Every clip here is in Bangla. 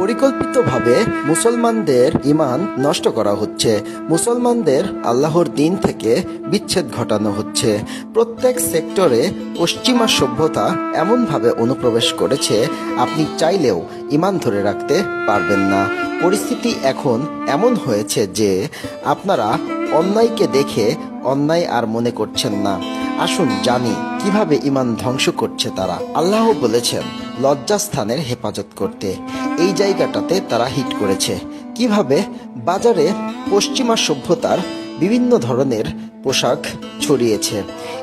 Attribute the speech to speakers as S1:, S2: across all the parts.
S1: পরিকল্পিতভাবে মুসলমানদের ঈমান নষ্ট করা হচ্ছে, মুসলমানদের আল্লাহর দিন থেকে বিচ্ছেদ ঘটানো হচ্ছে। প্রত্যেক সেক্টরে পশ্চিমা সভ্যতা এমনভাবে অনুপ্রবেশ করেছে, আপনি চাইলেও ঈমান ধরে রাখতে পারবেন না। পরিস্থিতি এখন এমন হয়েছে যে আপনারা অন্যায়কে দেখে অন্যায় আর মনে করছেন না। আসুন জানি কিভাবে ঈমান ধ্বংস করছে তারা। আল্লাহ বলেছেন লজ্জাস্থানের হেফাজত করতে। এই জায়গাটাতে তারা হিট করেছে। কিভাবে? বাজারে পশ্চিমা সভ্যতার বিভিন্ন ধরনের পোশাক ছড়িয়েছে।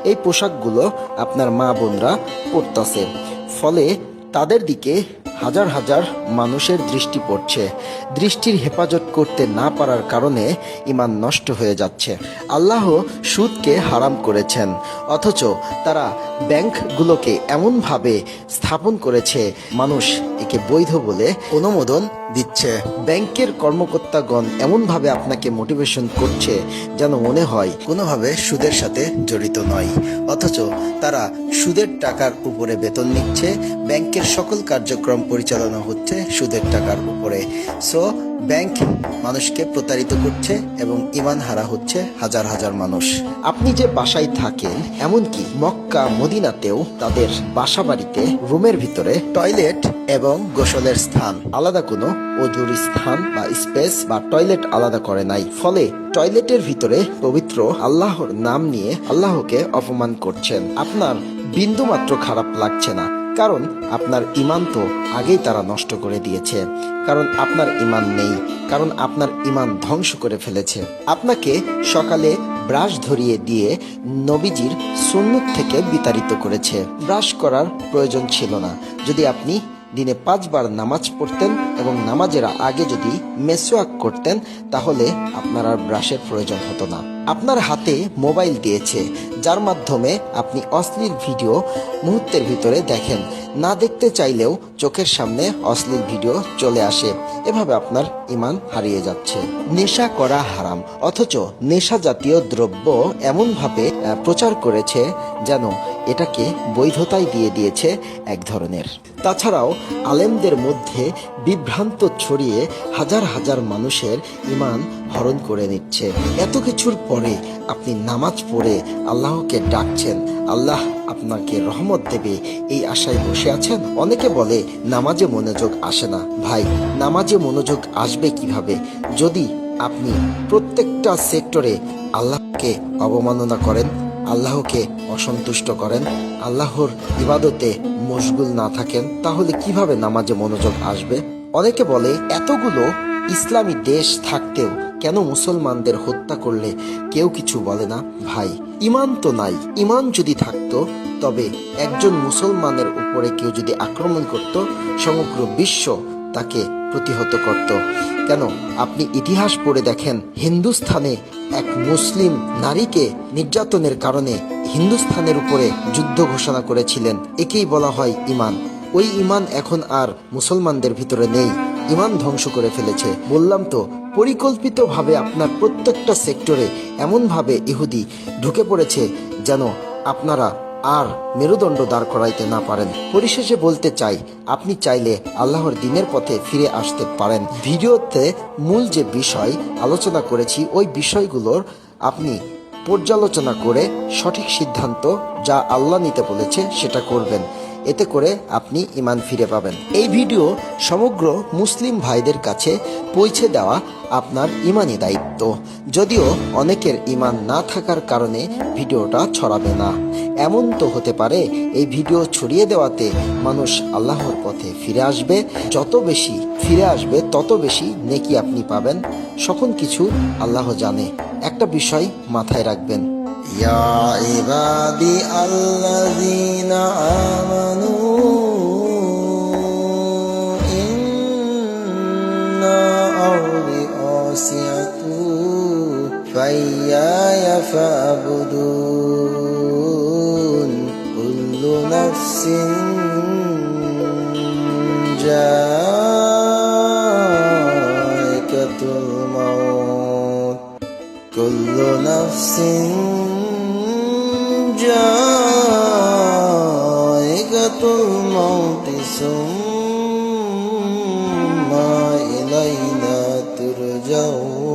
S1: এই পোশাকগুলো আপনার মা বোনরা পরতেছে, ফলে তাদের দিকে হাজার হাজার মানুষের দৃষ্টি পড়ছে। দৃষ্টির হেফাজত করতে না পারার কারণে ঈমান নষ্ট হয়ে যাচ্ছে। আল্লাহ সুদকে হারাম করেছেন, অথচ তারা ব্যাংকগুলোকে এমনভাবে স্থাপন করেছে মানুষ একে বৈধ বলে অনুমোদন দিচ্ছে। ব্যাংকের কর্মকর্তাগণ এমনভাবে আপনাকে মোটিভেশন করছে যেন মনে হয় কোনোভাবে সুদের সাথে জড়িত নয়, অথচ তারা সুদের টাকার উপরে বেতন নিচ্ছে। ব্যাংকের সকল কার্যক্রম পরিচালনা হচ্ছে সুদের টাকার উপরে। সো ব্যাংক মানুষকে প্রতারিত করছে এবং ঈমান হারা হচ্ছে হাজার হাজার মানুষ। আপনি যে বাসায় থাকেন, এমনকি মক্কা মদিনাতেও তাদের বাসা বাড়িতে রুমের ভিতরে টয়লেট এবং গোসলের স্থান আলাদা, কোনো অজুর স্থান বা স্পেস বা টয়লেট আলাদা করে নাই। ফলে টয়লেটের ভিতরে পবিত্র আল্লাহর নাম নিয়ে আল্লাহকে অপমান করছেন। আপনার বিন্দুমাত্র খারাপ লাগছে না, কারণ আপনার ঈমান তো আগেই তারা নষ্ট করে দিয়েছে। কারণ আপনার ঈমান নেই, কারণ আপনার ঈমান ধ্বংস করে ফেলেছে। আপনাকে সকালে ব্রাশ ধরিয়ে দিয়ে নবীজির সুন্নত থেকে বিতাড়িত করেছে। ব্রাশ করার প্রয়োজন ছিল না। যদি আপনি দিনে 5 বার নামাজ পড়তেন এবং নামাজের আগে যদি মেসওয়াক করতেন, তাহলে আপনার আর ব্রাশের প্রয়োজন হতো না। আপনার হাতে মোবাইল দিয়েছে, যার মাধ্যমে আপনি অশ্লীল ভিডিও মুহূর্তের ভিতরে দেখেন। না দেখতে চাইলেও চোখের সামনে অশ্লীল ভিডিও চলে আসে। এভাবে আপনার ঈমান হারিয়ে যাচ্ছে। নেশা করা হারাম, অথচ নেশা জাতীয় দ্রব্য এমনভাবে প্রচার করেছে যেন এটাকে বৈধতাই দিয়ে দিয়েছে এক ধরনের। তাছাড়াও আলেমদের মধ্যে বিভ্রান্ত ছড়িয়ে হাজার হাজার মানুষের ঈমান হরণ করে নিচ্ছে। এত কিছুর পরে আপনি নামাজ পড়ে আল্লাহকে ডাকছেন, আল্লাহ আপনাকে রহমত দেবে এই আশায় বসে আছেন। অনেকে বলে নামাজে মনোযোগ আসে না। ভাই, নামাজে মনোযোগ আসবে কিভাবে যদি আপনি প্রত্যেকটা সেক্টরে আল্লাহকে অবমাননা করেন, আল্লাহকে অসন্তুষ্ট করেন, আল্লাহর ইবাদতে মশগুল না থাকেন? তাহলে কিভাবে নামাজে মনোযোগ আসবে? অনেকে বলে এতগুলো ইসলামী দেশ থাকতেও কেন মুসলমানদের হত্যা করলে কেউ কিছু বলে না? ভাই, ঈমান তো নাই। ঈমান যদি থাকতো তবে একজন মুসলমানের উপরে কেউ যদি আক্রমণ করত, সমগ্র বিশ্ব তাকে প্রতিহত করত। কেন? আপনি ইতিহাস পড়ে দেখেন, হিন্দুস্থানে এক মুসলিম নারীকে নির্যাতনের কারণে হিন্দুস্থানের উপরে যুদ্ধ ঘোষণা করেছিলেন। একেই বলা হয় ঈমান। ওই ঈমান এখন আর মুসলমানদের ভিতরে নেই। ঈমান ধ্বংস করে ফেলেছে। বললাম তো, পরিকল্পিতভাবে আপনার প্রত্যেকটা সেক্টরে এমনভাবে ইহুদি ঢুকে পড়েছে যেন আপনারা আর মেরুদণ্ড দাঁড় করাইতে না পারেন। পরিশেষে বলতে চাই, আপনি চাইলে আল্লাহর দিনের পথে ফিরে আসতে পারেন। ভিডিওতে মূল যে বিষয় আলোচনা করেছি, ওই বিষয়গুলোর আপনি পর্যালোচনা করে সঠিক সিদ্ধান্ত যা আল্লাহ নিতে বলেছে সেটা করবেন। এতে করে আপনি ঈমান ফিরে পাবেন। এই ভিডিও সমগ্র মুসলিম ভাইদের কাছে পৌঁছে দেওয়া আপনার ঈমানি দায়িত্ব। যদিও অনেকের ঈমান না থাকার কারণে ভিডিওটা ছড়াবে না। এমন তো হতে পারে এই ভিডিও ছড়িয়ে দেওয়াতে মানুষ আল্লাহর পথে ফিরে আসবে। যত বেশি ফিরে আসবে তত বেশি নেকি আপনি পাবেন। সকল কিছু আল্লাহ জানে। একটা বিষয় মাথায় রাখবেন, ইয়া ইবাদি আল্লাযীনা আমানু ইন্না আরদি ওয়াসিআতু ফাইয়ায়া ফাবুদুন কুল্লু নাফসিন যায়িকাতুল মাউত কুল্লু নাফসিন যায়িকাতুল মাউত সুম্মা যাও